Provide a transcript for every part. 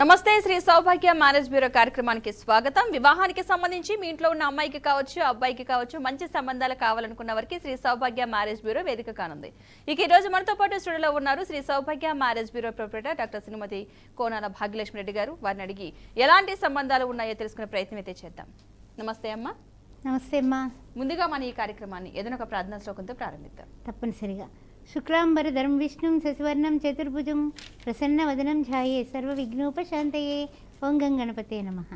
నమస్తే శ్రీ సౌభాగ్య marriage bureau కార్యక్రమానికి స్వాగతం. వివాహానికి సంబంధించి మీ ఇంట్లో ఉన్న అమ్మాయికి కావచ్చు అబ్బాయికి కావచ్చు మంచి సంబంధాలు కావాలనుకున్న వారికి శ్రీ సౌభాగ్య మ్యారేజ్ బ్యూరో వేదిక కానుంది. ఇక ఈ రోజు మనతో పాటు స్టూడియోలో ఉన్నారు శ్రీ సౌభాగ్య మ్యారేజ్ బ్యూరో ప్రొపరేటర్ డాక్టర్ శ్రీమతి కోనాల భాగ్యలక్ష్మి రెడ్డి గారు. వారిని అడిగి ఎలాంటి సంబంధాలు ఉన్నాయో తెలుసుకునే ప్రయత్నం అయితే చేద్దాం. నమస్తే అమ్మా. నమస్తే అమ్మా. ముందుగా మన ఈ కార్యక్రమాన్ని ఏదైనా ఒక ప్రార్థనా శ్లోకంతో ప్రారంభిద్దాం. తప్పనిసరిగా. శుక్లాంబరధరం విష్ణుం శశివర్ణం చతుర్భుజం ప్రసన్నవదనం ఝాయే సర్వ విఘ్నోపశాంతయే. ఓం గం గణపతే నమః.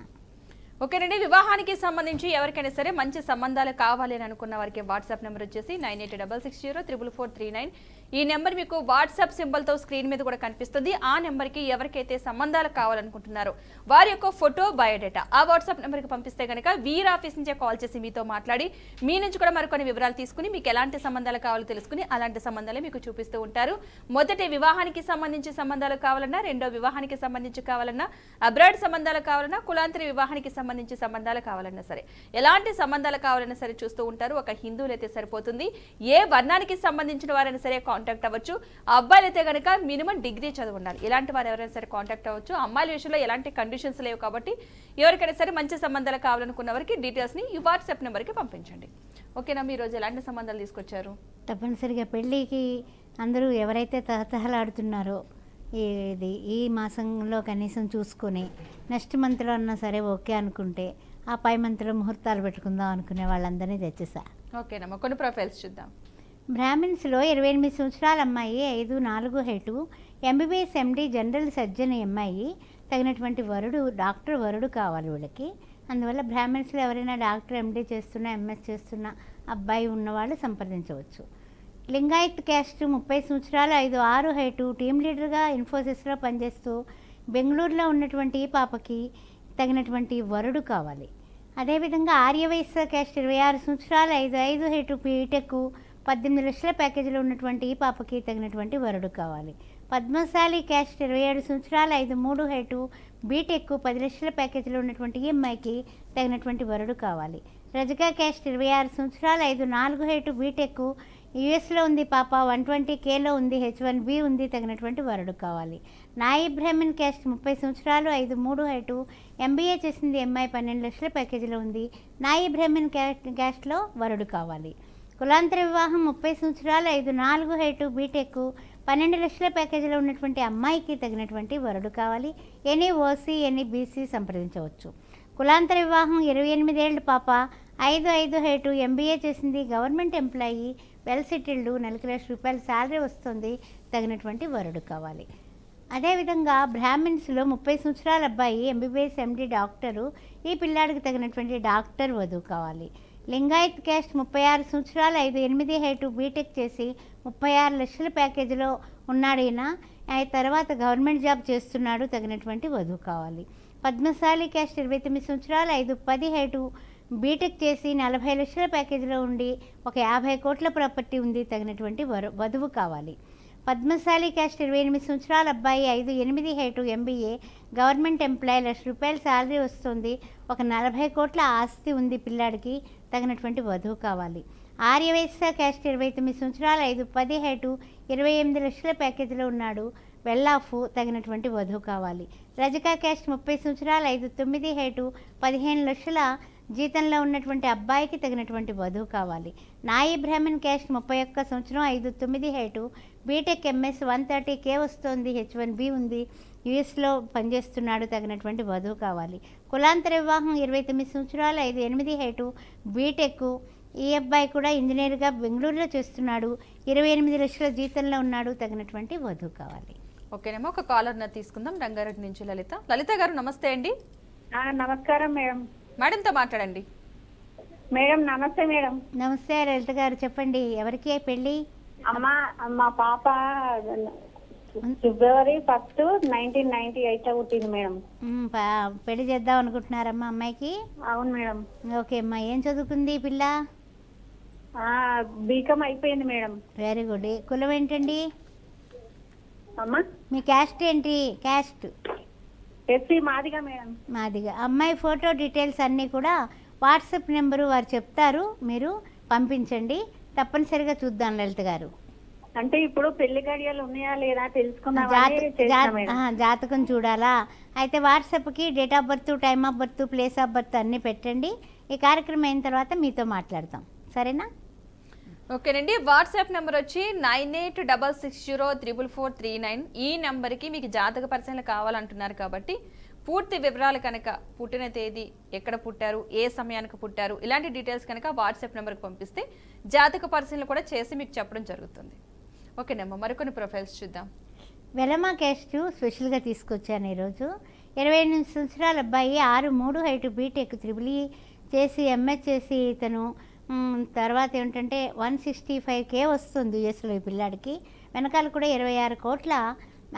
ఓకేనండి, వివాహానికి సంబంధించి ఎవరికైనా సరే మంచి సంబంధాలు కావాలి అని అనుకున్న వారికి వాట్సాప్ నెంబర్ వచ్చేసి 9866044439. ఈ నెంబర్ మీకు వాట్సాప్ సింబల్తో స్క్రీన్ మీద కూడా కనిపిస్తుంది. ఆ నెంబర్కి ఎవరికైతే సంబంధాలు కావాలనుకుంటున్నారో వారి యొక్క ఫోటో బయోడేటా ఆ వాట్సాప్ నెంబర్కి పంపిస్తే కనుక వీర్ ఆఫీస్ నుంచే కాల్ చేసి మీతో మాట్లాడి మీ నుంచి కూడా మరికొన్ని వివరాలు తీసుకుని మీకు ఎలాంటి సంబంధాలు కావాలో తెలుసుకుని అలాంటి సంబంధాలే మీకు చూపిస్తూ ఉంటారు. మొదటి వివాహానికి సంబంధించి సంబంధాలు కావాలన్నా, రెండో వివాహానికి సంబంధించి కావాలన్నా, అబ్రాడ్ సంబంధాలు కావాలన్నా, కులాంతరి వివాహానికి సంబంధించి సంబంధాలు కావాలన్నా సరే, ఎలాంటి సంబంధాలు కావాలన్నా సరే చూస్తూ ఉంటారు. ఒక హిందువులు అయితే సరిపోతుంది. ఏ వర్ణానికి సంబంధించిన వారైనా సరే కాంటాక్ట్ అవ్వచ్చు. ఆ అబ్బాయిలు అయితే కనుక మినిమం డిగ్రీ చదువు ఉండాలి. ఇలాంటి వారు ఎవరైనా సరే కాంటాక్ట్ అవ్వచ్చు. అమ్మాయిల విషయంలో ఎలాంటి కండిషన్స్ లేవు కాబట్టి ఎవరికైనా సరే మంచి సంబంధాలు కావాలనుకున్న వారికి డీటెయిల్స్ని ఈ వాట్సాప్ నెంబర్కి పంపించండి. ఓకేనా? మీ రోజు ఎలాంటి సంబంధాలు తీసుకొచ్చారు? తప్పనిసరిగా పెళ్ళికి అందరూ ఎవరైతే తహతహలాడుతున్నారో ఈ మాసంలో కనీసం చూసుకొని నెక్స్ట్ మంత్లో అన్నా సరే ఓకే అనుకుంటే ఆ పై మంత్లో ముహూర్తాలు పెట్టుకుందాం అనుకునే వాళ్ళందరినీ తెచ్చేసా. ఓకేనమ్మా, కొన్ని ప్రొఫైల్స్ చూద్దాం. బ్రాహ్మిన్స్లో 28 సంవత్సరాల అమ్మాయి, 5'4" height, MBBS MD general surgeon అమ్మాయి. తగినటువంటి వరుడు, డాక్టర్ వరుడు కావాలి వీళ్ళకి. అందువల్ల బ్రాహ్మిన్స్లో ఎవరైనా డాక్టర్ ఎండి చేస్తున్న, ఎంఎస్ చేస్తున్న అబ్బాయి ఉన్నవాళ్ళు సంప్రదించవచ్చు. లింగాయత్ క్యాస్ట్, 30 సంవత్సరాలు, 5'6" హైటు, టీమ్ లీడర్గా ఇన్ఫోసిస్లో పనిచేస్తూ బెంగళూరులో ఉన్నటువంటి ఈ పాపకి తగినటువంటి వరుడు కావాలి. అదేవిధంగా ఆర్యవైశ్య క్యాస్ట్, 26 సంవత్సరాలు, 5'5" హైటు, బీటెక్, 18 లక్షల ప్యాకేజీలో ఉన్నటువంటి ఈ పాపకి తగినటువంటి వరుడు కావాలి. పద్మశాలి క్యాస్ట్, 27 సంవత్సరాలు, 5'3" హైటు, బీటెక్, 10 లక్షల ప్యాకేజీలో ఉన్నటువంటి ఈ అమ్మాయికి తగినటువంటి వరుడు కావాలి. రజకా క్యాస్ట్, 26 సంవత్సరాలు, 5'4" హైటు, బీటెక్, యూఎస్లో ఉంది పాప, 120Kలో ఉంది, H1B ఉంది, తగినటువంటి వరుడు కావాలి. నాయి బ్రాహ్మణ్ క్యాస్ట్, 30 సంవత్సరాలు, 5'3" హైటు, ఎంబీఏ చేసింది అమ్మాయి, 12 లక్షల ప్యాకేజీలో ఉంది. నాయి బ్రాహ్మణ్ క్యాస్ట్లో వరుడు కావాలి. కులాంతర వివాహం, 30 సంవత్సరాలు, 5'4" హైటు, బీటెక్, 12 లక్షల ప్యాకేజీలో ఉన్నటువంటి అమ్మాయికి తగినటువంటి వరుడు కావాలి. ఎనీ ఓసీ, ఎనీ బీసీ సంప్రదించవచ్చు. కులాంతర వివాహం, 28 ఏళ్ళ పాప, 5'5" హైటు, ఎంబీఏ చేసింది, గవర్నమెంట్ ఎంప్లాయీ, వెల్ సెటిల్డ్, నెలకు ₹1,00,000 శాలరీ వస్తుంది, తగినటువంటి వరుడు కావాలి. అదేవిధంగా బ్రాహ్మిన్స్లో 30 సంవత్సరాల అబ్బాయి, ఎంబీబీఎస్ ఎండి డాక్టరు. ఈ పిల్లాడికి తగినటువంటి డాక్టర్ వధువు కావాలి. లింగాయత్ క్యాస్ట్, 36 సంవత్సరాలు, 5'8" హైటు, బీటెక్ చేసి 36 లక్షల ప్యాకేజీలో ఉన్నాడు ఈయన. తర్వాత గవర్నమెంట్ జాబ్ చేస్తున్నాడు, తగినటువంటి వధువు కావాలి. పద్మశాలి క్యాస్ట్, 29 సంవత్సరాలు, 5'10" హైటు, బీటెక్ చేసి 40 లక్షల ప్యాకేజీలో ఉండి ఒక 50 కోట్ల ప్రాపర్టీ ఉంది, తగినటువంటి వధువు కావాలి. పద్మశాలి క్యాస్ట్, 28 సంవత్సరాల అబ్బాయి, 5'8" height, MBA, government employee, ₹1,00,000 salary వస్తుంది, ఒక 40 కోట్ల ఆస్తి ఉంది పిల్లాడికి, తగినటువంటి వధువు కావాలి. ఆర్యవైశ్య క్యాస్ట్, 29 సంవత్సరాలు, 5'10" హైటు, 28 లక్షల ప్యాకేజీలో ఉన్నాడు, వెల్ ఆఫ్, తగినటువంటి వధువు కావాలి. రజకా క్యాస్ట్, 30 సంవత్సరాలు, 5'9" హైటు, 15 లక్షల జీతంలో ఉన్నటువంటి అబ్బాయికి తగినటువంటి వధువు కావాలి. నాయి బ్రాహ్మణ్ క్యాస్ట్, 31 సంవత్సరం, 5'9" హైటు, బీటెక్, ఎంఎస్, 130K వస్తుంది, H1B ఉంది, యూఎస్లో పనిచేస్తున్నాడు, తగినటువంటి వధువు కావాలి. కులాంతర వివాహం, 29 సంవత్సరాలు, 5'8" హైటు, బీటెక్, ఈ అబ్బాయి కూడా ఇంజనీర్గా బెంగళూరులో చేస్తున్నాడు, 28 లక్షల జీతంలో ఉన్నాడు, తగినటువంటి వధువు కావాలి. ఓకేనేమో, ఒక కాలర్ తీసుకుందాం. రంగారెడ్డి నుంచి లలిత. లలిత గారు నమస్తే అండి. నమస్కారం మేడం. మేడంతో మాట్లాడండి. మేడం నమస్తే మేడం. నమస్తే లలిత గారు, చెప్పండి, ఎవరికి పెళ్ళి? అమ్మా, మా పాప ఫిబ్రవరి 1, 1998 పుట్టింది మేడం. పెళ్లి చేద్దాం అనుకుంటున్నారమ్మా అమ్మాయికి? అవును మేడం. ఓకే అమ్మా, ఏం చదువుకుంది ఈ పిల్ల? బీకామ్ అయిపోయింది మేడం. Very good. కులం ఏంటండి? అమ్మా, మీ క్యాస్ట్ ఏంటి? Caste SC Madiga madam. Madiga. అమ్మాయి ఫోటో డీటెయిల్స్ అన్నీ కూడా వాట్సాప్ నెంబరు వారు చెప్తారు, మీరు పంపించండి, తప్పనిసరిగా చూద్దాం లలిత గారు. అంటే ఇప్పుడు పెళ్లి గడియలు ఉన్నాయా లేదా తెలుసుకుందామని చేసిన మేడం. జాతకం చూడాలా? అయితే వాట్సాప్కి date of birth, time of birth, place of birth అన్నీ పెట్టండి. ఈ కార్యక్రమం అయిన తర్వాత మీతో మాట్లాడతాం, సరేనా? ఓకేనండి. వాట్సాప్ నెంబర్ వచ్చి 9866044439. ఈ నెంబర్కి మీకు జాతక పరిశీలన కావాలంటున్నారు కాబట్టి పూర్తి వివరాలు కనుక పుట్టిన తేదీ, ఎక్కడ పుట్టారు, ఏ సమయానికి పుట్టారు, ఇలాంటి డీటెయిల్స్ కనుక వాట్సాప్ నెంబర్కి పంపిస్తే జాతక పరిశీలన కూడా చేసి మీకు చెప్పడం జరుగుతుంది. ఓకేనమ్మా, మరికొన్ని ప్రొఫైల్స్ చూద్దాం. వెలమా క్యాస్ట్ స్పెషల్గా తీసుకొచ్చాను ఈరోజు. 28 సంవత్సరాల అబ్బాయి, 6'3" హైట్, బీటెక్ త్రిబుల్ ఈ చేసి ఎంఎస్ చేసి ఇతను తర్వాత ఏంటంటే 165K వస్తుంది యూఎస్లో ఈ పిల్లాడికి. వెనకాల కూడా 26 కోట్ల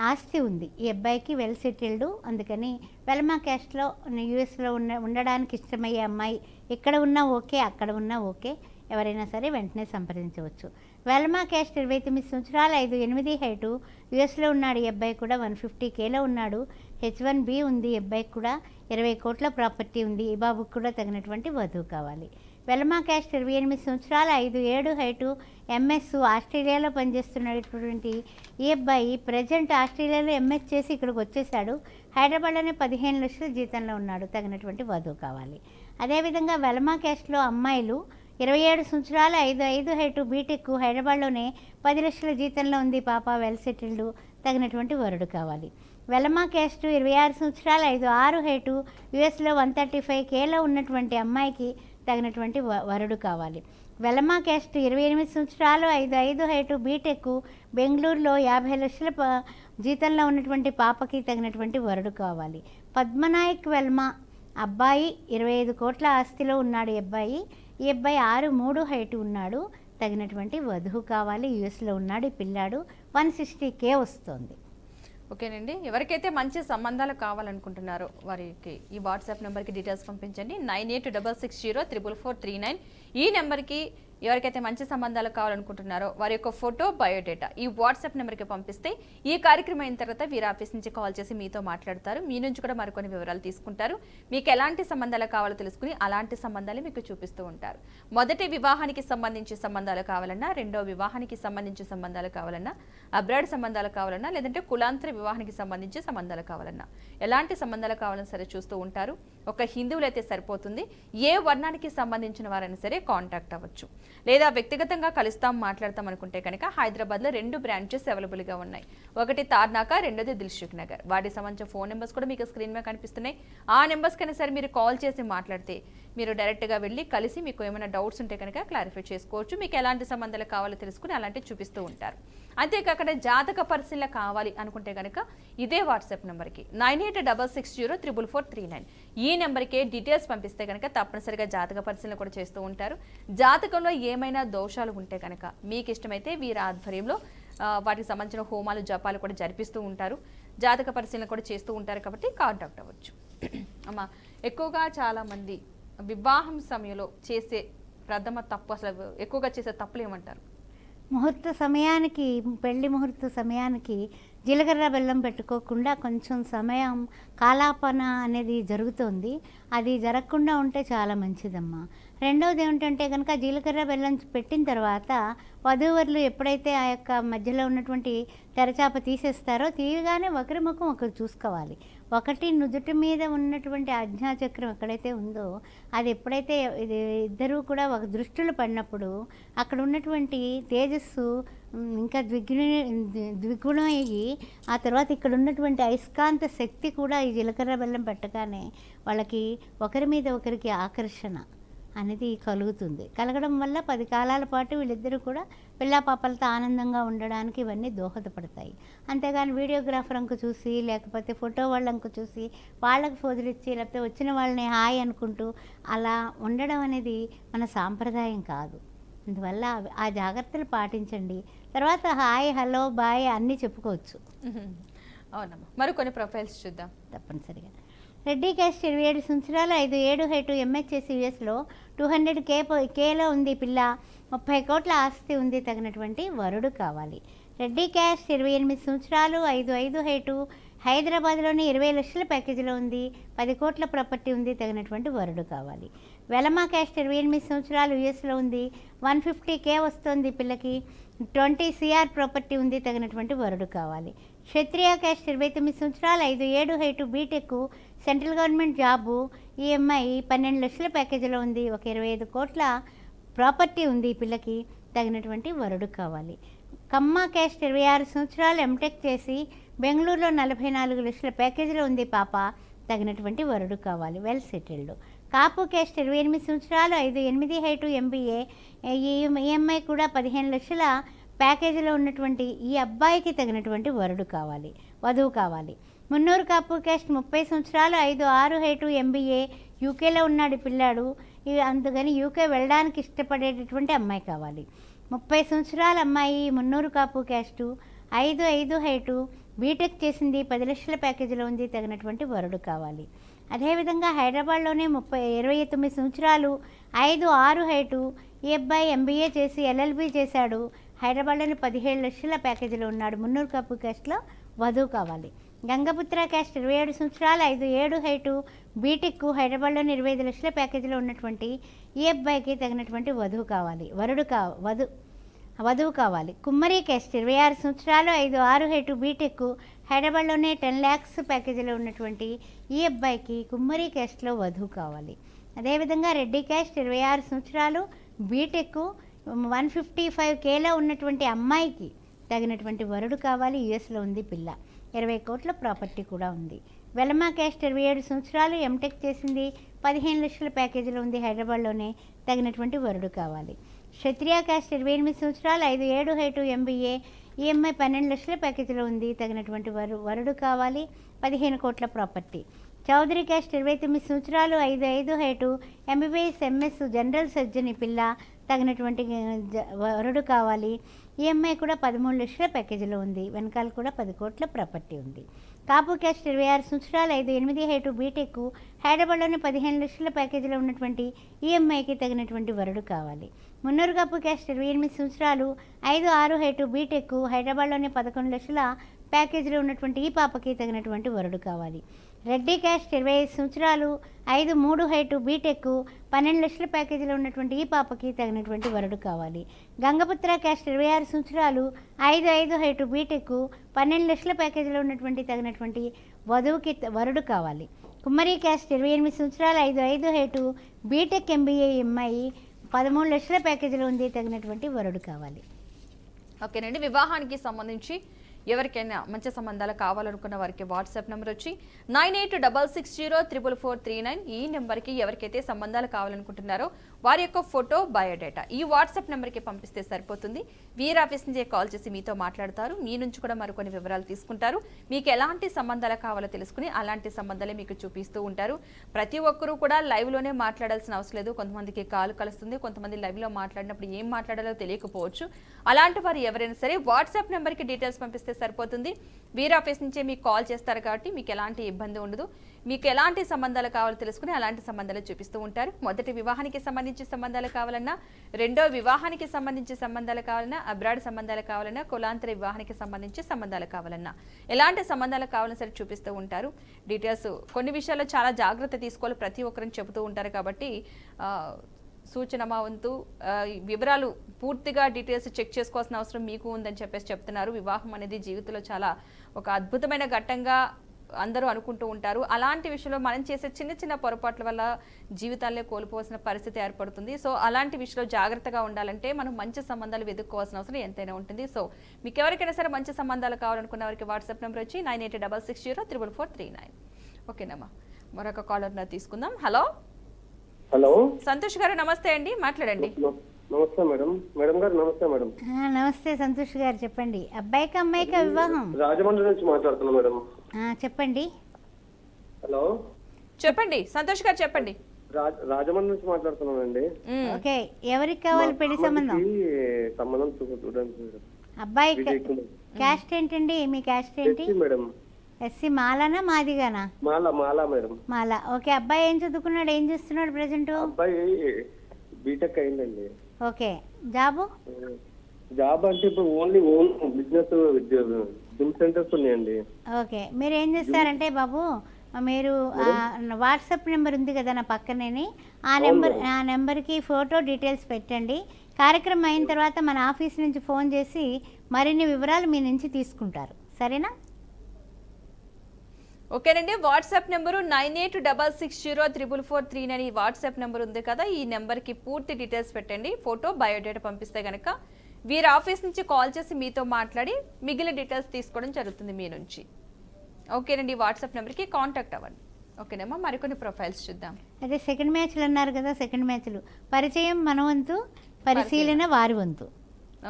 ఆస్తి ఉంది ఈ అబ్బాయికి, వెల్ సెటిల్డ్. అందుకని వెలమా క్యాస్ట్లో యూఎస్లో ఉండడానికి ఇష్టమయ్యే అమ్మాయి ఇక్కడ ఉన్నా ఓకే, అక్కడ ఉన్నా ఓకే, ఎవరైనా సరే వెంటనే సంప్రదించవచ్చు. వెలమా క్యాస్ట్ 29 సంవత్సరాలు, 5'8" హైటు, యూఎస్లో ఉన్నాడు ఈ అబ్బాయి కూడా. 150Kలో ఉన్నాడు. H1B ఉంది ఈ అబ్బాయికి కూడా. 20 కోట్ల ప్రాపర్టీ ఉంది. ఈ బాబుకి కూడా తగినటువంటి వధువు కావాలి. వెలమా క్యాస్ట్ 28 సంవత్సరాలు, 5'7" హైటు, ఎంఎస్, ఆస్ట్రేలియాలో పనిచేస్తున్నటువంటి ఈ అబ్బాయి ప్రజెంట్ ఆస్ట్రేలియాలో ఎంఎస్ చేసి ఇక్కడికి వచ్చేసాడు. హైదరాబాద్లోనే 15 లక్షల జీతంలో ఉన్నాడు. తగినటువంటి వధువు కావాలి. అదేవిధంగా వెలమా క్యాస్ట్లో అమ్మాయిలు 27 సంవత్సరాలు, 5'5" హైటు, బీటెక్, హైదరాబాద్లోనే 10 లక్షల జీతంలో ఉంది పాప, వెల్ సెటిల్డ్. తగినటువంటి వరుడు కావాలి. వెలమా క్యాస్ట్ 26 సంవత్సరాలు, 5'6" హైటు, యూఎస్లో 135Kలో ఉన్నటువంటి అమ్మాయికి తగినటువంటి వరుడు కావాలి. వెలమా క్యాస్ట్ 28 సంవత్సరాలు, 5'5" హైటు, బీటెక్, బెంగళూరులో 50 లక్షల జీతంలో ఉన్నటువంటి పాపకి తగినటువంటి వరుడు కావాలి. పద్మనాయక్ వెల్మా అబ్బాయి, 25 కోట్ల ఆస్తిలో ఉన్నాడు ఈ అబ్బాయి. ఈ అబ్బాయి 6'3" హైటు ఉన్నాడు. తగినటువంటి వధువు కావాలి. యూఎస్లో ఉన్నాడు ఈ పిల్లాడు. 160K వస్తుంది. ఓకేనండి. ఎవరికైతే మంచి సంబంధాలు కావాలనుకుంటున్నారో వారికి ఈ వాట్సాప్ నెంబర్కి డీటెయిల్స్ పంపించండి. 9866044439. ఈ నెంబర్కి ఎవరికైతే మంచి సంబంధాలు కావాలనుకుంటున్నారో వారి యొక్క ఫోటో, బయోడేటా ఈ వాట్సాప్ నెంబర్కి పంపిస్తే ఈ కార్యక్రమం అయిన తర్వాత వీరి ఆఫీస్ నుంచి కాల్ చేసి మీతో మాట్లాడతారు. మీ నుంచి కూడా మరికొన్ని వివరాలు తీసుకుంటారు. మీకు ఎలాంటి సంబంధాలు కావాలో తెలుసుకుని అలాంటి సంబంధాలు మీకు చూపిస్తూ ఉంటారు. మొదటి వివాహానికి సంబంధించి సంబంధాలు కావాలన్నా, రెండో వివాహానికి సంబంధించి సంబంధాలు కావాలన్నా, అబ్రాడ్ సంబంధాలు కావాలన్నా, లేదంటే కులాంతర వివాహానికి సంబంధించి సంబంధాలు కావాలన్నా, ఎలాంటి సంబంధాలు కావాలన్నా సరే చూస్తూ ఉంటారు. ఒక హిందువులు అయితే సరిపోతుంది. ఏ వర్ణానికి సంబంధించిన వారైనా సరే కాంటాక్ట్ అవ్వచ్చు. లేదా వ్యక్తిగతంగా కలుస్తాం, మాట్లాడతాం అనుకుంటే కనుక హైదరాబాద్లో 2 బ్రాంచెస్ అవైలబుల్గా ఉన్నాయి. ఒకటి తార్నాక, రెండోది దిల్సుఖ్ నగర్. వాటికి సంబంధించిన ఫోన్ నెంబర్స్ కూడా మీకు స్క్రీన్ మీద కనిపిస్తున్నాయి. ఆ నెంబర్స్ కన్నా సరే మీరు కాల్ చేసి మాట్లాడితే మీరు డైరెక్ట్గా వెళ్ళి కలిసి మీకు ఏమైనా డౌట్స్ ఉంటే కనుక క్లారిఫై చేసుకోవచ్చు. మీకు ఎలాంటి సంబంధాలు కావాలో తెలుసుకుని అలాంటివి చూపిస్తూ ఉంటారు. అంతేకాకుండా జాతక పరిశీలన కావాలి అనుకుంటే కనుక ఇదే వాట్సాప్ నెంబర్కి 9866044439 ఈ నెంబర్కే డీటెయిల్స్ పంపిస్తే కనుక తప్పనిసరిగా జాతక పరిశీలన కూడా చేస్తూ ఉంటారు. జాతకంలో ఏమైనా దోషాలు ఉంటే కనుక మీకు ఇష్టమైతే వీరి ఆధ్వర్యంలో వాటికి సంబంధించిన హోమాలు, జపాలు కూడా జరిపిస్తూ ఉంటారు. జాతక పరిశీలన కూడా చేస్తూ ఉంటారు కాబట్టి కాంటాక్ట్ అవ్వచ్చు. అమ్మా, ఎక్కువగా చాలామంది వివాహం సమయంలో చేసే ప్రథమ తప్పు, అసలు ఎక్కువగా చేసే తప్పులు ఏమంటారు? ముహూర్త సమయానికి, పెళ్లి ముహూర్త సమయానికి జీలకర్ర బెల్లం పెట్టుకోకుండా కొంచెం సమయం కాలాపన అనేది జరుగుతుంది. అది జరగకుండా ఉంటే చాలా మంచిదమ్మా. రెండవది ఏమిటంటే కనుక జీలకర్ర బెల్లం పెట్టిన తర్వాత వధూవరులు ఎప్పుడైతే ఆ యొక్క మధ్యలో ఉన్నటువంటి తెరచాప తీసేస్తారో తీయగానే ఒకరి ముఖం ఒకరు చూసుకోవాలి. ఒకటి నుదుటి మీద ఉన్నటువంటి ఆజ్ఞాచక్రం ఎక్కడైతే ఉందో అది ఎప్పుడైతే ఇద్దరూ కూడా ఒక దృష్టిలో పడినప్పుడు అక్కడ ఉన్నటువంటి తేజస్సు ఇంకా ద్విగుణమయ్యి ఆ తర్వాత ఇక్కడ ఉన్నటువంటి అయస్కాంత శక్తి కూడా ఈ జీలకర్ర బెల్లం పెట్టగానే వాళ్ళకి ఒకరి మీద ఒకరికి ఆకర్షణ అనేది కలుగుతుంది. కలగడం వల్ల 10 కాలాల పాటు వీళ్ళిద్దరూ కూడా పిల్లాపాపలతో ఆనందంగా ఉండడానికి ఇవన్నీ దోహదపడతాయి. అంతేగాని వీడియోగ్రాఫర్ అంకు చూసి, లేకపోతే ఫోటో వాళ్ళంకు చూసి వాళ్ళకి ఫోజులిచ్చి, లేకపోతే వచ్చిన వాళ్ళని హాయ్ అనుకుంటూ అలా ఉండడం అనేది మన సాంప్రదాయం కాదు. అందువల్ల ఆ జాగ్రత్తలు పాటించండి. తర్వాత హాయ్, హలో, బాయ్ అన్నీ చెప్పుకోవచ్చు. అవునమ్మా, మరికొన్ని ప్రొఫైల్స్ చూద్దాం. తప్పనిసరిగా రెడ్డి క్యాస్ట్ 27 సంవత్సరాలు, 5'7" హైటు, ఎంహెచ్ఎస్ యూఎస్లో 200Kలో ఉంది పిల్ల. 30 కోట్ల ఆస్తి ఉంది. తగినటువంటి వరుడు కావాలి. రెడ్డి క్యాస్ట్ 28 సంవత్సరాలు, 5'5" హైటు, హైదరాబాద్లోని 20 లక్షల ప్యాకేజీలో ఉంది. 10 కోట్ల ప్రాపర్టీ ఉంది. తగినటువంటి వరుడు కావాలి. వెలమా క్యాస్ట్ 28 సంవత్సరాలు, యూఎస్లో ఉంది. 150K వస్తుంది పిల్లకి. 20 CR ప్రాపర్టీ ఉంది, తగినటువంటి వరుడు కావాలి. క్షత్రియ క్యాస్ట్ 29 సంవత్సరాలు, 5-7 height, BTech, central government job, EMI 12 లక్షల ప్యాకేజీలో ఉంది, ఒక 25 కోట్ల ప్రాపర్టీ ఉంది ఈ పిల్లకి, తగినటువంటి వరుడు కావాలి. కమ్మ క్యాస్ట్ 26 సంవత్సరాలు, ఎంటెక్ చేసి బెంగళూరులో 44 లక్షల ప్యాకేజీలో ఉంది పాప, తగినటువంటి వరుడు కావాలి, వెల్ సెటిల్డ్. కాపు క్యాస్ట్ 28 సంవత్సరాలు, 5-8 హైటు, MBA, ఈఎంఐ కూడా 15 లక్షల ప్యాకేజీలో ఉన్నటువంటి ఈ అబ్బాయికి తగినటువంటి వరుడు కావాలి, వధువు కావాలి. మున్నూరు కాపు క్యాస్ట్ 30 సంవత్సరాలు, 5-6 హైటు, MBA, యూకేలో ఉన్నాడు పిల్లాడు, అందుకని యూకే వెళ్ళడానికి ఇష్టపడేటటువంటి అమ్మాయి కావాలి. 30 సంవత్సరాల అమ్మాయి, Munnuru Kapu caste, 5-5 height, BTech చేసింది, 10 లక్షల ప్యాకేజీలో ఉంది, తగినటువంటి వరుడు కావాలి. అదేవిధంగా హైదరాబాద్లోనే 29 సంవత్సరాలు, 5-6 హైటు, ఈ అబ్బాయి MBA చేసి LLB చేశాడు, హైదరాబాద్లోని 17 లక్షల ప్యాకేజీలో ఉన్నాడు, మున్నూరు కాపు క్యాస్ట్లో వధువు కావాలి. గంగపుత్ర క్యాస్ట్ 27 సంవత్సరాలు, 5-7 హైటు, బీటెక్, హైదరాబాద్లోని 25 లక్షల ప్యాకేజీలో ఉన్నటువంటి ఈ అబ్బాయికి తగినటువంటి వధువు కావాలి, వధువు కావాలి. కుమ్మరి క్యాస్ట్ 26 సంవత్సరాలు, 5-6 హైటు, బీటెక్, హైదరాబాద్లోనే 10 lakhs ప్యాకేజీలో ఉన్నటువంటి ఈ అబ్బాయికి కుమ్మరి క్యాస్ట్లో వధువు కావాలి. అదేవిధంగా రెడ్డి క్యాస్ట్ 26 సంవత్సరాలు, బీటెక్, 155Kలో ఉన్నటువంటి అమ్మాయికి తగినటువంటి వరుడు కావాలి, యుఎస్లో ఉంది పిల్ల, 20 కోట్ల ప్రాపర్టీ కూడా ఉంది. వెలమా క్యాస్ట్ 27 సంవత్సరాలు, ఎంటెక్ చేసింది, 15 లక్షల ప్యాకేజీలో ఉంది, హైదరాబాద్లోనే, తగినటువంటి వరుడు కావాలి. క్షత్రియ క్యాస్ట్ 28 సంవత్సరాలు, 5-7 హైటు, MBA, ఈఎంఐ 12 లక్షల ప్యాకేజీలో ఉంది, తగినటువంటి వరుడు కావాలి, 15 కోట్ల ప్రాపర్టీ. చౌదరి క్యాస్ట్ 29 సంవత్సరాలు, 5-5 height, MBBS MS general surgeon పిల్ల, తగినటువంటి వరుడు కావాలి. ఈఎంఐ కూడా 13 లక్షల ప్యాకేజీలో ఉంది, వెనకాల కూడా 10 కోట్ల ప్రాపర్టీ ఉంది. కాపు క్యాస్ట్ 26 సంవత్సరాలు, 5-8 హైటు, బీటెక్, హైదరాబాద్లోని 15 లక్షల ప్యాకేజీలో ఉన్నటువంటి ఈఎంఐకి తగినటువంటి వరుడు కావాలి. మున్నూరు కాపు క్యాస్ట్ 28 సంవత్సరాలు, 5-6 హైటు, బీటెక్, హైదరాబాద్లోని 11 లక్షల ప్యాకేజీలో ఉన్నటువంటి ఈ పాపకి తగినటువంటి వరుడు కావాలి. రెడ్డి క్యాస్ట్ 25 సంవత్సరాలు, 5-3 హైటు, బీటెక్, 12 లక్షల ప్యాకేజీలో ఉన్నటువంటి ఈ పాపకి తగినటువంటి వరుడు కావాలి. గంగపుత్ర క్యాస్ట్ 26 సంవత్సరాలు, 5-5 హైటు, బీటెక్, 12 లక్షల ప్యాకేజీలో ఉన్నటువంటి తగినటువంటి వధువుకి వరుడు కావాలి. కుమ్మరి క్యాస్ట్ 28 సంవత్సరాలు, 5-5 హైటు, బీటెక్, MBA, EMI, 13 లక్షల ప్యాకేజీలో ఉంది, తగినటువంటి వరుడు కావాలి. ఓకేనండి. వివాహానికి సంబంధించి ఎవరికైనా మంచి సంబంధాలు కావాలనుకున్న వారికి వాట్సాప్ నెంబర్ వచ్చి 9866044439. ఈ నెంబర్కి ఎవరికైతే సంబంధాలు కావాలనుకుంటున్నారో వారి యొక్క ఫోటో, బయోడేటా ఈ వాట్సాప్ నెంబర్కి పంపిస్తే సరిపోతుంది. వీర్ ఆఫీస్ నుంచే కాల్ చేసి మీతో మాట్లాడతారు, మీ నుంచి కూడా మరికొన్ని వివరాలు తీసుకుంటారు. మీకు ఎలాంటి సంబంధాలు కావాలో తెలుసుకుని అలాంటి సంబంధాలే మీకు చూపిస్తూ ఉంటారు. ప్రతి ఒక్కరూ కూడా లైవ్లోనే మాట్లాడాల్సిన అవసరం లేదు. కొంతమందికి కాల్ కలుస్తుంది, కొంతమంది లైవ్లో మాట్లాడినప్పుడు ఏం మాట్లాడాలో తెలియకపోవచ్చు. అలాంటి వారు ఎవరైనా సరే వాట్సాప్ నెంబర్కి డీటెయిల్స్ పంపిస్తే సరిపోతుంది. వీర్ ఆఫీస్ నుంచే మీకు కాల్ చేస్తారు కాబట్టి మీకు ఎలాంటి ఇబ్బంది ఉండదు. మీకు ఎలాంటి సంబంధాలు కావాలో తెలుసుకుని అలాంటి సంబంధాలు చూపిస్తూ ఉంటారు. మొదటి వివాహానికి సంబంధించి సంబంధాలు కావాలన్నా, రెండో వివాహానికి సంబంధించి సంబంధాలు కావాలన్నా, అబ్రాడ్ సంబంధాలు కావాలన్నా, కులాంతర వివాహానికి సంబంధించి సంబంధాలు కావాలన్నా, ఎలాంటి సంబంధాలు కావాలన్నా సరే చూపిస్తూ ఉంటారు. డీటెయిల్స్ కొన్ని విషయాల్లో చాలా జాగ్రత్త తీసుకోవాలి, ప్రతి ఒక్కరిని చెబుతూ ఉంటారు కాబట్టి సూచన మా వంతు వివరాలు పూర్తిగా డీటెయిల్స్ చెక్ చేసుకోవాల్సిన అవసరం మీకు ఉందని చెప్పేసి చెప్తున్నారు. వివాహం అనేది జీవితంలో చాలా ఒక అద్భుతమైన ఘట్టంగా అందరూ అనుకుంటూ ఉంటారు. అలాంటి విషయంలో మనం చేసే చిన్న చిన్న పొరపాట్ల వల్ల జీవితాలే కోల్పోవాల్సిన పరిస్థితి ఏర్పడుతుంది. సో అలాంటి విషయంలో జాగ్రత్తగా ఉండాలంటే మనం మంచి సంబంధాలు వెతుక్కోవాల్సిన అవసరం ఎంతైనా ఉంటుంది. సో మీకు ఎవరికైనా సరే మంచి సంబంధాలు కావాలనుకున్న వారికి వాట్సాప్ నెంబర్ వచ్చి 9866044439. ఓకేనమ్మా, మరొక కాలర్ తీసుకుందాం. హలో హలో, సంతోష్ గారు నమస్తే అండి, మాట్లాడండి. నమస్తే మేడం. మేడం గారు నమస్తే మేడం. నమస్తే సంతోష్ గారు, చెప్పండి. అబ్బాయికి అమ్మాయికి వివాహం? రాజమండ్రి నుంచి మాట్లాడుతున్నా మేడం. చెప్పండి. హలో, చెప్పండి సంతోష్ గారు, చెప్పండి. రాజమండ్రి నుంచి మాట్లాడుతున్నానండి. ఓకే, ఎవరికి కావాలి పెళ్లి సంబంధం? సంబంధం చూడండి మేడం. అబ్బాయి క్యాస్ట్ ఏంటండి? మీ క్యాస్ట్ ఏంటి మేడం? ఎస్సీ. మాలానా మాదిగానా? మాలా మేడం. మాలా. ఓకే, అబ్బాయి ఏం చదువుకున్నాడు, ఏం చేస్తున్నాడు ప్రెసెంట్? అబ్బాయి బీటెక్ అయిందండి. ఓకే, జాబ్ అంటే ఇప్పుడు ఓన్ బిజినెస్ జిమ్ సెంటర్స్ ఉన్నాయండి. ఓకే, మీరు ఏం చేస్తారంటే బాబు, మీరు వాట్సాప్ నెంబర్ ఉంది కదా నా పక్కనే, ఆ నెంబర్కి ఫోటో డీటెయిల్స్ పెట్టండి. కార్యక్రమం అయిన తర్వాత మన ఆఫీస్ నుంచి ఫోన్ చేసి మరిన్ని వివరాలు మీ నుంచి తీసుకుంటారు. సరేనా? ఓకేనండి. వాట్సాప్ నెంబరు 9866044439 ఈ వాట్సాప్ నెంబర్ ఉంది కదా, ఈ నెంబర్కి పూర్తి డీటెయిల్స్ పెట్టండి. ఫోటో, బయోడేటా పంపిస్తే కనుక వీరి ఆఫీస్ నుంచి కాల్ చేసి మీతో మాట్లాడి మిగిలిన డీటెయిల్స్ తీసుకోవడం జరుగుతుంది మీ నుంచి. ఓకేనండి. వాట్సాప్ నెంబర్కి కాంటాక్ట్ అవ్వండి. ఓకేనమ్మా, మరికొన్ని ప్రొఫైల్స్ చూద్దాం. అదే సెకండ్ మ్యాచ్లు అన్నారు కదా, సెకండ్ మ్యాచ్లు పరిచయం మన వంతు, పరిశీలన వారి వంతు.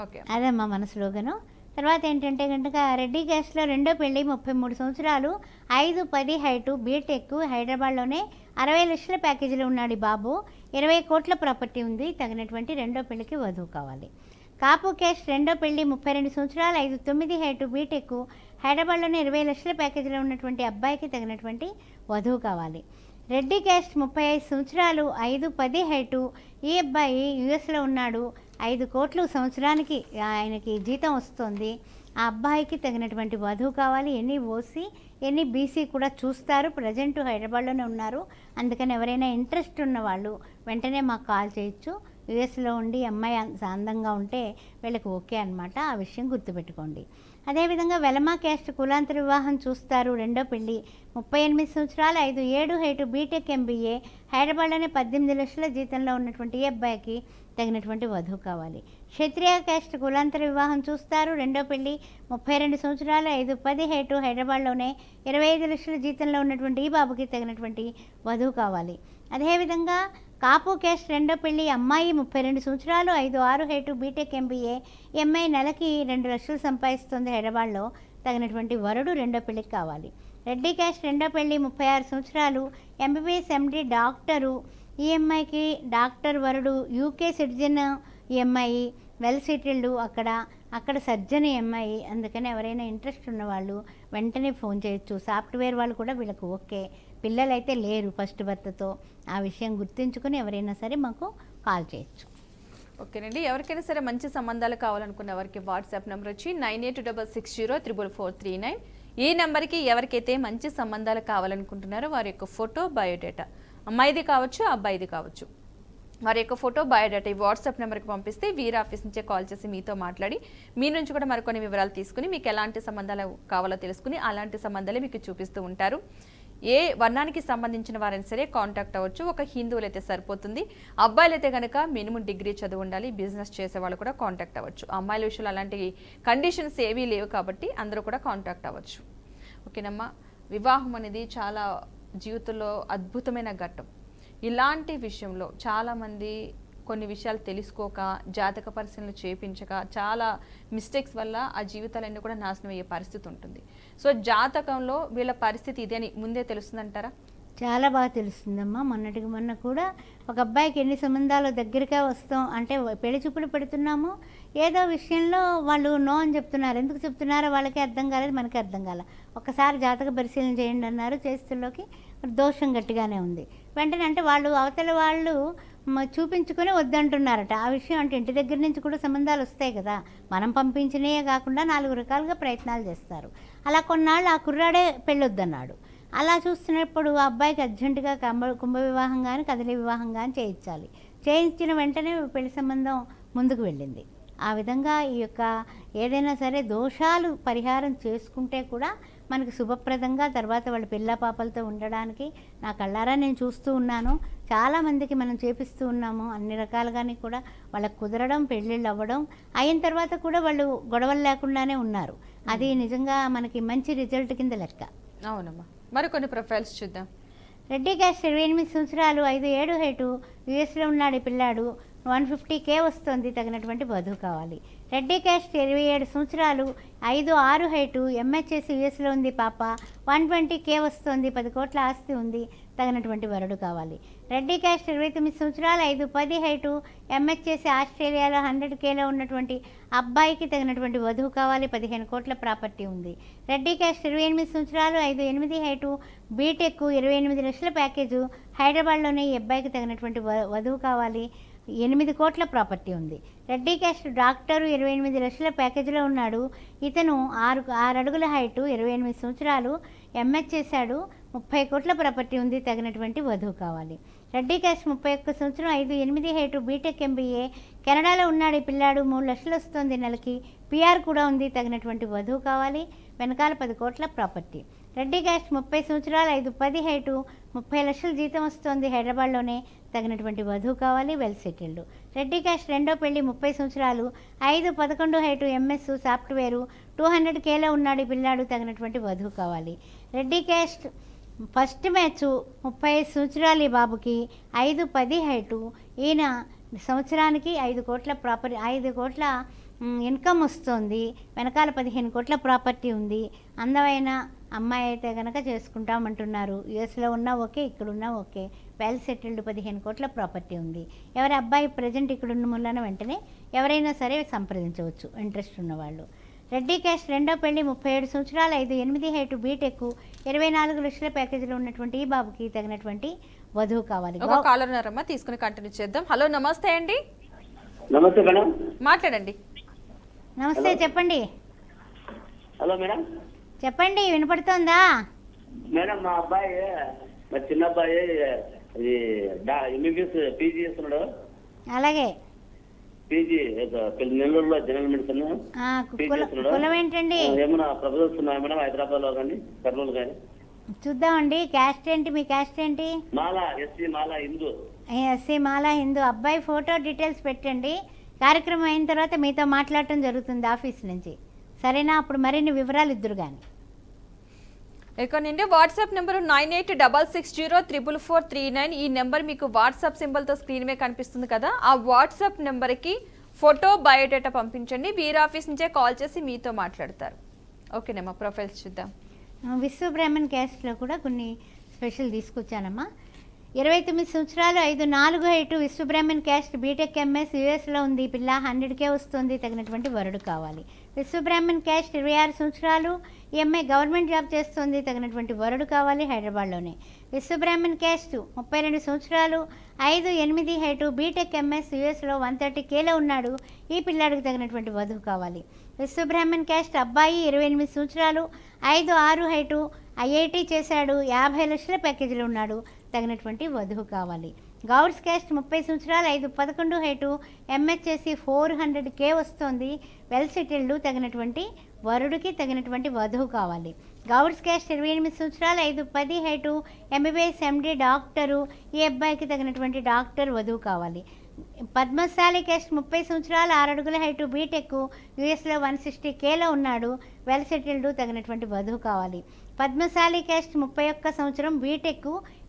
ఓకే, అదమ్మా మన స్లోగను. తర్వాత ఏంటంటే కనుక రెడ్డి క్యాస్ట్లో రెండో పెళ్ళి, 33 సంవత్సరాలు, 5'10" హైటు, బీటెక్, హైదరాబాద్లోనే 60 లక్షల ప్యాకేజీలో ఉన్నాడు ఈ బాబు. 20 కోట్ల ప్రాపర్టీ ఉంది. తగినటువంటి రెండో పెళ్ళికి వధువు కావాలి. కాపు క్యాస్ట్ రెండో పెళ్ళి, 32 సంవత్సరాలు, 5'9" హైటు, బీటెక్, హైదరాబాద్లోనే 20 లక్షల ప్యాకేజీలో ఉన్నటువంటి అబ్బాయికి తగినటువంటి వధువు కావాలి. రెడ్డి క్యాస్ట్ 35 సంవత్సరాలు, 5'10" హైటు, ఈ అబ్బాయి యుఎస్లో ఉన్నాడు. 5 కోట్లు సంవత్సరానికి ఆయనకి జీతం వస్తుంది. ఆ అబ్బాయికి తగినటువంటి వధువు కావాలి. ఎన్ని ఓసీ ఎన్ని బీసీ కూడా చూస్తారు. ప్రజెంట్ హైదరాబాద్లోనే ఉన్నారు. అందుకని ఎవరైనా ఇంట్రెస్ట్ ఉన్న వాళ్ళు వెంటనే మాకు కాల్ చేయొచ్చు. యుఎస్లో ఉండి అమ్మాయి అందంగా ఉంటే వీళ్ళకి ఓకే అనమాట. ఆ విషయం గుర్తుపెట్టుకోండి. అదేవిధంగా వెలమా క్యాస్ట్ కులాంతర వివాహం చూస్తారు. రెండో పెళ్ళి, 38 సంవత్సరాలు, 5'7" హైటు, బీటెక్, ఎంబీఏ, హైదరాబాద్లోనే 18 లక్షల జీతంలో ఉన్నటువంటి ఈ అబ్బాయికి తగినటువంటి వధువు కావాలి. క్షత్రియ క్యాస్ట్ కులాంతర వివాహం చూస్తారు. రెండో పెళ్ళి, 32 సంవత్సరాలు, 5'10" హైటు, హైదరాబాద్లోనే 25 లక్షల జీతంలో ఉన్నటువంటి ఈ బాబుకి తగినటువంటి వధువు కావాలి. అదేవిధంగా కాపు క్యాస్ట్ రెండో పెళ్ళి, అమ్మాయి 32 సంవత్సరాలు, 5'6" హైటు, బీటెక్, ఎంబీఏ, ఎంఐ నెలకి 2 లక్షలు సంపాదిస్తుంది హైదరాబాద్లో. తగినటువంటి వరుడు రెండో పెళ్ళికి కావాలి. రెడ్డి క్యాస్ట్ రెండో పెళ్ళి, 36 సంవత్సరాలు, ఎంబీబీఎస్, ఎండి, డాక్టరు, ఈఎంఐకి డాక్టర్ వరుడు, UK citizen EMI, well settled, అక్కడ సర్జన్ ఈఎంఐ. అందుకని ఎవరైనా ఇంట్రెస్ట్ ఉన్నవాళ్ళు వెంటనే ఫోన్ చేయొచ్చు. సాఫ్ట్వేర్ వాళ్ళు కూడా వీళ్ళకి ఓకే. పిల్లలైతే లేరు ఫస్ట్ భర్తతో. ఆ విషయం గుర్తుంచుకొని ఎవరైనా సరే మాకు కాల్ చేయొచ్చు. ఓకేనండి. ఎవరికైనా సరే మంచి సంబంధాలు కావాలనుకున్న వారికి వాట్సాప్ నెంబర్ వచ్చి 9866044439. ఈ నెంబర్కి ఎవరికైతే మంచి సంబంధాలు కావాలనుకుంటున్నారో వారి యొక్క ఫోటో, బయోడేటా, అమ్మాయిది కావచ్చు, అబ్బాయిది కావచ్చు, వారి యొక్క ఫోటో, బయోడేటా ఈ వాట్సాప్ నెంబర్కి పంపిస్తే వీరి ఆఫీస్ నుంచే కాల్ చేసి మీతో మాట్లాడి మీ నుంచి కూడా మరికొన్ని వివరాలు తీసుకుని మీకు ఎలాంటి సంబంధాలు కావాలో తెలుసుకుని అలాంటి సంబంధాలే మీకు చూపిస్తూ ఉంటారు. ఏ వర్ణానికి సంబంధించిన వారైనా సరే కాంటాక్ట్ అవ్వచ్చు. ఒక హిందువులు అయితే సరిపోతుంది. అబ్బాయిలు అయితే కనుక మినిమం డిగ్రీ చదువు ఉండాలి. బిజినెస్ చేసే వాళ్ళు కూడా కాంటాక్ట్ అవ్వచ్చు. అమ్మాయిల విషయంలో అలాంటి కండిషన్స్ ఏవీ లేవు కాబట్టి అందరూ కూడా కాంటాక్ట్ అవ్వచ్చు. ఓకేనమ్మా, వివాహం అనేది చాలా జీవితంలో అద్భుతమైన ఘట్టం. ఇలాంటి విషయంలో చాలామంది కొన్ని విషయాలు తెలుసుకోక, జాతక పరిశీలనలు చేయించక, చాలా మిస్టేక్స్ వల్ల ఆ జీవితాలన్నీ కూడా నాశనం అయ్యే పరిస్థితి ఉంటుంది. సో జాతకంలో వీళ్ళ పరిస్థితి ఇదే అని ముందే తెలుస్తుందంటారా? చాలా బాగా తెలుస్తుందమ్మా. మొన్నటికి మొన్న కూడా ఒక అబ్బాయికి ఎన్ని సంబంధాలు దగ్గరగా వస్తాం అంటే పెళ్లి చూపులు పెడుతున్నాము, ఏదో విషయంలో వాళ్ళు నో అని చెప్తున్నారు. ఎందుకు చెప్తున్నారో వాళ్ళకి అర్థం కాలేదు, మనకి అర్థం కాలేదు. ఒకసారి జాతక పరిశీలన చేయండి అన్నారు. చేస్తుల్లోకి దోషం గట్టిగానే ఉంది. వెంటనే అంటే వాళ్ళు అవతల వాళ్ళు చూపించుకొని వద్దంటున్నారట. ఆ విషయం అంటే ఇంటి దగ్గర నుంచి కూడా సంబంధాలు వస్తాయి కదా, మనం పంపించినయే కాకుండా 4 రకాలుగా ప్రయత్నాలు చేస్తారు. అలా కొన్నాళ్ళు ఆ కుర్రాడే పెళ్ళొద్దన్నాడు. అలా చూస్తున్నప్పుడు ఆ అబ్బాయికి అర్జెంటుగా కుంభ వివాహం కానీ కదలి వివాహం కానీ చేయించాలి. చేయించిన వెంటనే పెళ్లి సంబంధం ముందుకు వెళ్ళింది. ఆ విధంగా ఈ యొక్క ఏదైనా సరే దోషాలు పరిహారం చేసుకుంటే కూడా మనకి శుభప్రదంగా తర్వాత వాళ్ళ పిల్ల పాపలతో ఉండడానికి నా కళ్ళారా నేను చూస్తూ ఉన్నాను. చాలామందికి మనం చేపిస్తూ ఉన్నాము. అన్ని రకాలుగానే కూడా వాళ్ళకు కుదరడం, పెళ్ళిళ్ళు అవ్వడం, అయిన తర్వాత కూడా వాళ్ళు గొడవలు లేకుండానే ఉన్నారు. అది నిజంగా మనకి మంచి రిజల్ట్ కింద లెక్క. అవునమ్మా, మరికొన్ని ప్రొఫైల్స్ చూద్దాం. రెడ్డి క్యాస్ట్ 28 సంవత్సరాలు, 5'7" హైటు, యుఎస్లో ఉన్నాడు ఈ పిల్లాడు. 150K వస్తుంది. తగినటువంటి వధువు కావాలి. రెడ్డి క్యాస్ట్ 27 సంవత్సరాలు, 5'6" హైటు, ఎంహెచ్ఎస్ యుఎస్లో ఉంది పాప. 120K వస్తుంది. 10 కోట్ల ఆస్తి ఉంది. తగినటువంటి వరుడు కావాలి. రెడ్డి క్యాస్ట్ 29 సంవత్సరాలు, 5'10" హైటు, ఎంహెచ్ఎస్ ఆస్ట్రేలియాలో 100Kలో ఉన్నటువంటి అబ్బాయికి తగినటువంటి వధువు కావాలి. 15 కోట్ల ప్రాపర్టీ ఉంది. రెడ్డి క్యాస్ట్ 28 సంవత్సరాలు, 5'8" హైటు, బీటెక్, 28 లక్షల ప్యాకేజు, హైదరాబాద్లోనే ఈ అబ్బాయికి తగినటువంటి వధువు కావాలి. 8 కోట్ల ప్రాపర్టీ ఉంది. రెడ్డి క్యాస్ట్ డాక్టరు, 28 లక్షల ప్యాకేజీలో ఉన్నాడు. ఇతను 6 అడుగుల హైటు, 28 సంవత్సరాలు, ఎంహెచ్ చేశాడు. 30 కోట్ల ప్రాపర్టీ ఉంది. తగినటువంటి వధువు కావాలి. రెడ్డి క్యాస్ట్ 31 సంవత్సరం 5-8 హైటు బీటెక్ ఎంబీఏ కెనడాలో ఉన్నాడు ఈ పిల్లాడు 3 లక్షలు వస్తుంది నెలకి పిఆర్ కూడా ఉంది తగినటువంటి వధువు కావాలి వెనకాల 10 కోట్ల ప్రాపర్టీ రెడ్డి క్యాస్ట్ 30 సంవత్సరాలు 5-10 హైటు 30 లక్షల జీతం వస్తుంది హైదరాబాద్లోనే తగినటువంటి వధువు కావాలి వెల్ సెటిల్డ్ రెడ్డి క్యాస్ట్ రెండో పెళ్లి 30 సంవత్సరాలు 5-11 హైటు ఎంఎస్ సాఫ్ట్వేరు 200Kలో ఉన్నాడు ఈ పిల్లాడు తగినటువంటి వధువు కావాలి రెడ్డి క్యాస్ట్ ఫస్ట్ మ్యాచ్ 35 సంవత్సరాలు ఈ బాబుకి 5-10 హైటు ఈయన సంవత్సరానికి 5 కోట్ల ప్రాపర్టీ 5 కోట్ల ఇన్కమ్ వస్తుంది వెనకాల 15 కోట్ల ప్రాపర్టీ ఉంది అందమైన అమ్మాయి అయితే కనుక చేసుకుంటామంటున్నారు యుఎస్లో ఉన్నా ఓకే ఇక్కడ ఉన్నా ఓకే వెల్ సెటిల్డ్ 15 కోట్ల ప్రాపర్టీ ఉంది ఎవరి అబ్బాయి ప్రజెంట్ ఇక్కడ ఉన్న మూలన వెంటనే ఎవరైనా సరే సంప్రదించవచ్చు ఇంట్రెస్ట్ ఉన్నవాళ్ళు రెడ్డి క్యాస్ట్ రెండో పెళ్లి 37 సంవత్సరాలు 5-8 హైటు బీటెక్ 24 లక్షల ప్యాకేజీలో ఉన్నటువంటి ఈ బాబుకి తగినటువంటి వధువు కావాలి ఒక కాలర్ ఉన్నారమ్మా తీసుకుని కంటిన్యూ చేద్దాం హలో నమస్తే అండి నమస్తే మేడం మాట్లాడండి నమస్తే చెప్పండి హలో మేడం చెప్పండి వినపడుతోందా మేడం మా అబ్బాయి మా చిన్న అబ్బాయి ఇది ఎంబీబీఎస్ పీజీ చేస్తున్నాడు అలాగే పీజీ నెల్లూరులో జనరల్ మెడిసిన్ కులం ఏంటండి ఏమన్నా ప్రపోజల్స్ ఉన్నాయి మేడం హైదరాబాద్ లో కానీ కర్నూలు కానీ చూద్దామండి క్యాస్ట్ ఏంటి మీ క్యాస్ట్ ఏంటి మాలా ఎస్సీ మాలా హిందూ ఎస్సీ మాలా హిందూ అబ్బాయి ఫోటో డీటెయిల్స్ పెట్టండి కార్యక్రమం అయిన తర్వాత మీతో మాట్లాడటం జరుగుతుంది ఆఫీస్ నుంచి సరేనా అప్పుడు మరిన్ని వివరాలు ఇద్దరు కానీ ఇక్కడ నుండి వాట్సాప్ నెంబర్ 9866044439 ఈ నెంబర్ మీకు వాట్సాప్ సింబల్తో స్క్రీన్ మీద కనిపిస్తుంది కదా ఆ వాట్సాప్ నెంబర్కి ఫోటో బయోడేటా పంపించండి వీరి ఆఫీస్ నుంచే కాల్ చేసి మీతో మాట్లాడతారు ఓకేనమ్మా ప్రొఫైల్స్ చూద్దాం విశ్వ బ్రాహ్మణ్ క్యాస్ట్లో కూడా కొన్ని స్పెషల్ తీసుకొచ్చానమ్మా 29 సంవత్సరాలు 5-4 హైటు విశ్వ బ్రాహ్మణ్ క్యాస్ట్ బీటెక్ ఎంఎస్ యూఎస్లో ఉంది పిల్ల 100K వస్తుంది తగినటువంటి వరుడు కావాలి విశ్వ బ్రాహ్మణ్ క్యాస్ట్ 26 సంవత్సరాలు ఈ అమ్మాయి గవర్నమెంట్ జాబ్ చేస్తుంది తగినటువంటి వరుడు కావాలి హైదరాబాద్లోనే విశ్వ బ్రాహ్మణ్ క్యాస్ట్ 32 సంవత్సరాలు 5-8 హైటు బీటెక్ ఎంఎస్ యూఎస్లో 130Kలో ఉన్నాడు ఈ పిల్లాడికి తగినటువంటి వధువు కావాలి విశ్వ బ్రాహ్మణ్ క్యాస్ట్ అబ్బాయి 28 సంవత్సరాలు 5-6 హైటు ఐఐటి చేశాడు 50 లక్షల ప్యాకేజీలో ఉన్నాడు తగినటువంటి వధువు కావాలి గౌడ్స్ క్యాస్ట్ 30 సంవత్సరాలు 5-11 హైటు ఎంఎస్ చేసి 400K వస్తుంది వెల్ సెటిల్డ్ తగినటువంటి వరుడికి తగినటువంటి వధువు కావాలి గౌడ్స్ క్యాస్ట్ 28 సంవత్సరాలు 5-10 హైటు ఎంబీబీఎస్ ఎండి డాక్టరు ఈ అబ్బాయికి తగినటువంటి డాక్టర్ వధువు కావాలి పద్మశాలి క్యాస్ట్ 30 సంవత్సరాలు 6 అడుగుల హైటు బీటెక్ యూఎస్లో 160Kలో ఉన్నాడు వెల్ సెటిల్డ్ తగినటువంటి వధువు కావాలి పద్మశాలి క్యాస్ట్ 31 సంవత్సరం బీటెక్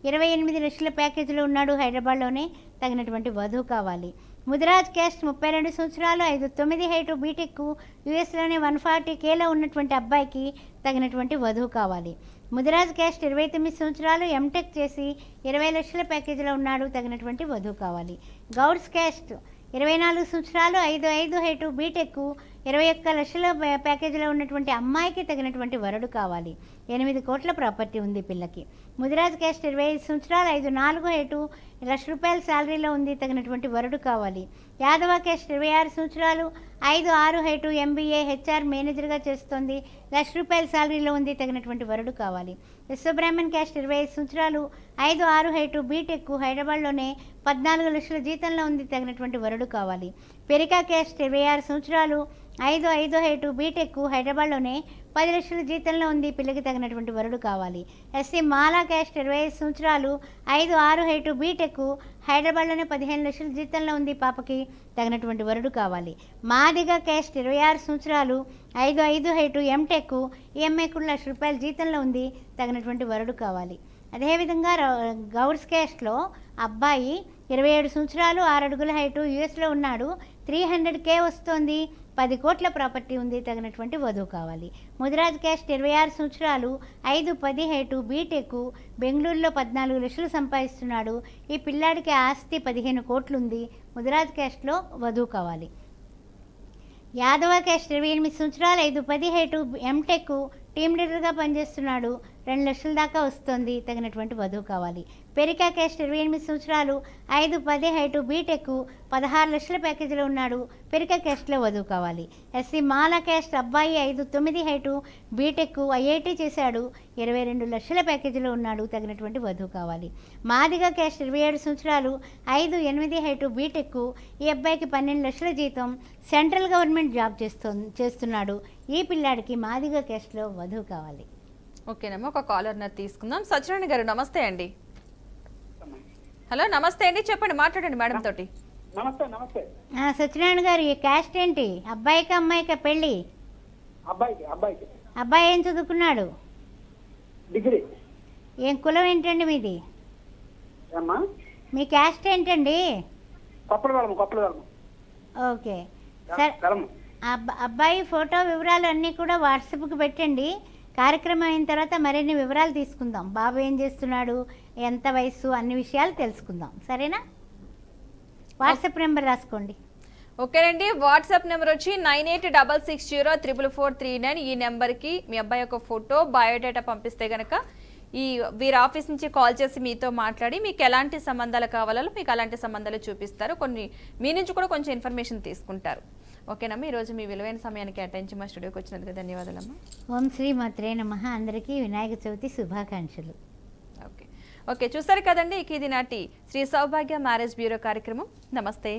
28 లక్షల ప్యాకేజీలో ఉన్నాడు హైదరాబాద్లోనే తగినటువంటి వధువు కావాలి ముదిరాజ్ క్యాస్ట్ 32 సంవత్సరాలు 5-9 హైటు బీటెక్ యూఎస్లోనే 140Kలో ఉన్నటువంటి అబ్బాయికి తగినటువంటి వధువు కావాలి ముదిరాజ్ క్యాస్ట్ 29 సంవత్సరాలు ఎంటెక్ చేసి 20 లక్షల ప్యాకేజీలో ఉన్నాడు తగినటువంటి వధువు కావాలి గౌడ్స్ క్యాస్ట్ 24 సంవత్సరాలు 5-5 హైటు బీటెక్ 21 లక్షల ప్యాకేజీలో ఉన్నటువంటి అమ్మాయికి తగినటువంటి వరుడు కావాలి 8 కోట్ల ప్రాపర్టీ ఉంది పిల్లకి ముదిరాజ్ క్యాస్ట్ 25 సంవత్సరాలు 5-4 హైటు ₹1,00,000 శాలరీలో ఉంది తగినటువంటి వరుడు కావాలి యాదవ క్యాస్ట్ 26 సంవత్సరాలు 5-6 హైటు ఎంబీఏ హెచ్ఆర్ మేనేజర్గా చేస్తోంది ₹1,00,000 శాలరీలో ఉంది తగినటువంటి వరుడు కావాలి విశ్వబ్రాహ్మణ్ క్యాస్ట్ 25 సంవత్సరాలు 5-6 హైటు బీటెక్ హైదరాబాద్లోనే 14 లక్షల జీతంలో ఉంది తగినటువంటి వరుడు కావాలి పెరికా క్యాస్ట్ 26 సంవత్సరాలు 5-5 హైటు బీటెక్ హైదరాబాద్లోనే 10 లక్షల జీతంలో ఉంది పిల్లకి తగినటువంటి వరుడు కావాలి ఎస్సీ మాలా క్యాస్ట్ 25 సంవత్సరాలు 5-6 హైటు బీటెక్ హైదరాబాద్లోనే 15 లక్షల జీతంలో ఉంది పాపకి తగినటువంటి వరుడు కావాలి మాదిగా క్యాస్ట్ 26 సంవత్సరాలు 5-5 హైటు ఎంటెక్ ఈఎంఐ కూడా ₹1,00,000 జీతంలో ఉంది తగినటువంటి వరుడు కావాలి అదేవిధంగా గౌడ్స్ క్యాస్ట్లో అబ్బాయి 27 సంవత్సరాలు 6 అడుగుల హైటు యూఎస్లో ఉన్నాడు 300K వస్తుంది 10 కోట్ల ప్రాపర్టీ ఉంది తగినటువంటి వధువు కావాలి ముదిరాజ్ క్యాస్ట్ 26 సంవత్సరాలు 5-10 హైటు బీటెక్ బెంగళూరులో 14 లక్షలు సంపాదిస్తున్నాడు ఈ పిల్లాడికి ఆస్తి 15 కోట్లు ఉంది ముదిరాజ్ క్యాస్ట్లో వధువు కావాలి యాదవ క్యాస్ట్ 28 సంవత్సరాలు 5-10 హైటు ఎంటెక్ టీమ్ లీడర్గా పనిచేస్తున్నాడు 2 లక్షల దాకా వస్తుంది. తగినటువంటి వధువు కావాలి. పెరికా క్యాస్ట్ 28 సంవత్సరాలు 5'10" హైటు, బీటెక్ 16 లక్షల ప్యాకేజీలో ఉన్నాడు. పెరికా క్యాస్ట్లో వధువు కావాలి. ఎస్సీ మాలా క్యాస్ట్ అబ్బాయి 5'9" హైటు, బీటెక్ ఐఐటీ చేశాడు. 22 లక్షల ప్యాకేజీలో ఉన్నాడు. తగినటువంటి వధువు కావాలి. మాదిగా క్యాస్ట్ 27 సంవత్సరాలు 5'8" హైటు, బీటెక్. ఈ అబ్బాయికి 12 లక్షల జీతం, సెంట్రల్ గవర్నమెంట్ జాబ్ చేస్తున్నాడు. ఈ పిల్లాడికి మాదిగా క్యాస్ట్లో వధువు కావాలి. ఓకేనమ్మా, ఒక కాలర్ని తీసుకుందాం. సత్యనారాయణ గారు నమస్తే అండి. హలో నమస్తే అండి, చెప్పండి, మాట్లాడండి మేడం తోటి. నమస్తే నమస్తే. సత్యనారాయణ గారు, ఈ క్యాస్ట్ ఏంటి? అబ్బాయికా అమ్మాయికా పెళ్ళి? అబ్బాయికి అబ్బాయికి అబ్బాయి ఏం చదువుకున్నాడు? డిగ్రీ. ఏం కులం ఏంటండి మీది? అమ్మా మీ క్యాస్ట్ ఏంటండి? కొప్పలవరం. ఓకే సరే. అబ్బాయి ఫోటో వివరాలు అన్నీ కూడా వాట్సాప్కి పెట్టండి. కార్యక్రమం అయిన తర్వాత మరిన్ని వివరాలు తీసుకుందాం. బాబు ఏం చేస్తున్నాడు, ఎంత వయసు, అన్ని విషయాలు తెలుసుకుందాం. సరేనా? వాట్సాప్ నెంబర్ రాసుకోండి. ఓకేనండి, వాట్సాప్ నెంబర్ వచ్చి 9866044439. ఈ నెంబర్కి మీ అబ్బాయి యొక్క ఫోటో, బయోడేటా పంపిస్తే కనుక వీరి ఆఫీస్ నుంచి కాల్ చేసి మీతో మాట్లాడి మీకు ఎలాంటి సంబంధాలు కావాలో మీకు అలాంటి సంబంధాలు చూపిస్తారు. మీ నుంచి కూడా కొంచెం ఇన్ఫర్మేషన్ తీసుకుంటారు. ఓకేనమ్మా, ఈరోజు మీ విలువైన సమయానికి కేటాయించి మా స్టూడియోకి వచ్చినందుకు ధన్యవాదాలమ్మా. ఓం శ్రీ మాత్రే నమః. అందరికీ వినాయక చవితి శుభాకాంక్షలు. ఓకే చూసారు కదండి, ఇది నాటి శ్రీ సౌభాగ్య మ్యారేజ్ బ్యూరో కార్యక్రమం. నమస్తే.